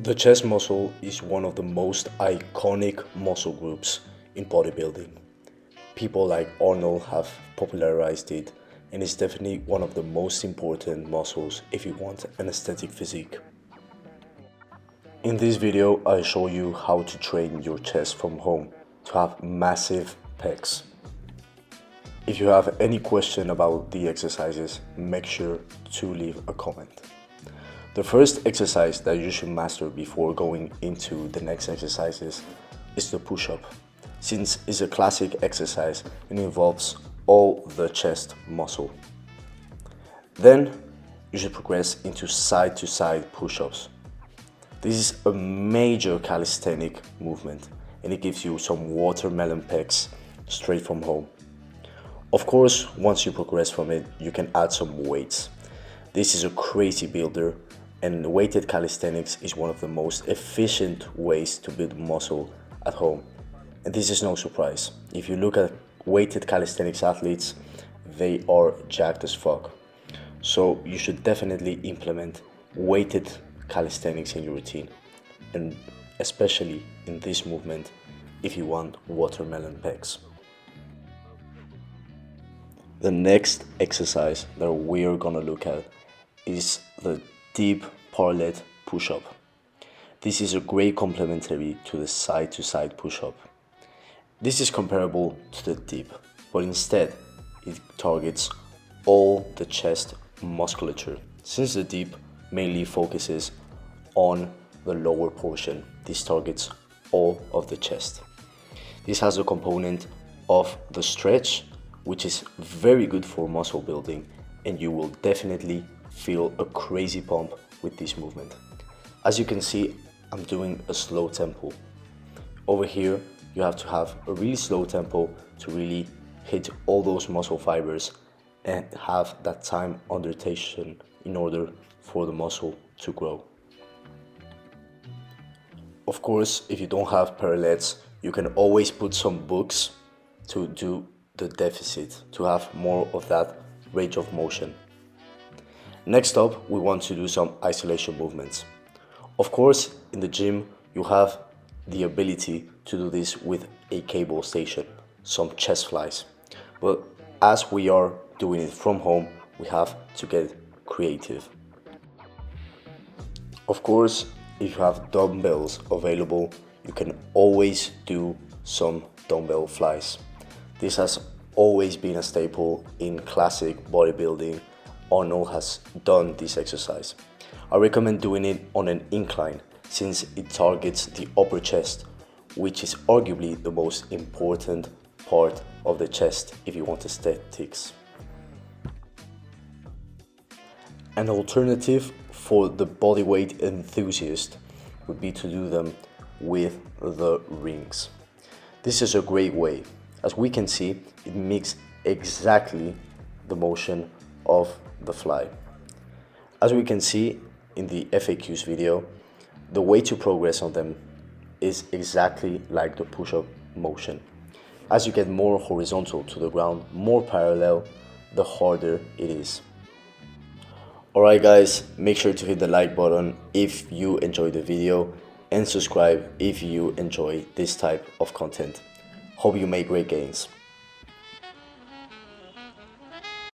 The chest muscle is one of the most iconic muscle groups in bodybuilding. People like Arnold have popularized it, and it's definitely one of the most important muscles if you want an aesthetic physique. In this video, I show you how to train your chest from home to have massive pecs. If you have any question about the exercises, make sure to leave a comment. The first exercise that you should master before going into the next exercises is the push-up, since it's a classic exercise and involves all the chest muscle. Then you should progress into side-to-side push-ups. This is a major calisthenic movement and it gives you some watermelon pecs straight from home. Of course, once you progress from it, you can add some weights. This is a crazy builder, and weighted calisthenics is one of the most efficient ways to build muscle at home. And this is no surprise. If you look at weighted calisthenics athletes, they are jacked as fuck. So you should definitely implement weighted calisthenics in your routine, and especially in this movement if you want watermelon pecs. The next exercise that we are gonna look at is the deep parallel push-up. This is a great complementary to the side-to-side push-up. This is comparable to the dip, but instead it targets all the chest musculature. Since the dip mainly focuses on the lower portion, this targets all of the chest. This has a component of the stretch, which is very good for muscle building, and you will definitely feel a crazy pump with this movement. As you can see, I'm doing a slow tempo. Over here, you have to have a really slow tempo to really hit all those muscle fibers and have that time under tension in order for the muscle to grow. Of course, if you don't have parallels, you can always put some books to do the deficit, to have more of that range of motion. Next up, we want to do some isolation movements. Of course, in the gym, you have the ability to do this with a cable station, some chest flies. But as we are doing it from home, we have to get creative. Of course, if you have dumbbells available, you can always do some dumbbell flies. This has always been a staple in classic bodybuilding. Arnold has done this exercise. I recommend doing it on an incline since it targets the upper chest, which is arguably the most important part of the chest if you want aesthetics. An alternative for the bodyweight enthusiast would be to do them with the rings. This is a great way. As we can see, it mimics exactly the motion of the fly. As we can see in the FAQs video, the way to progress on them is exactly like the push-up motion. As you get more horizontal to the ground, more parallel, the harder it is. Alright guys, make sure to hit the like button if you enjoyed the video and subscribe if you enjoy this type of content. Hope you make great gains.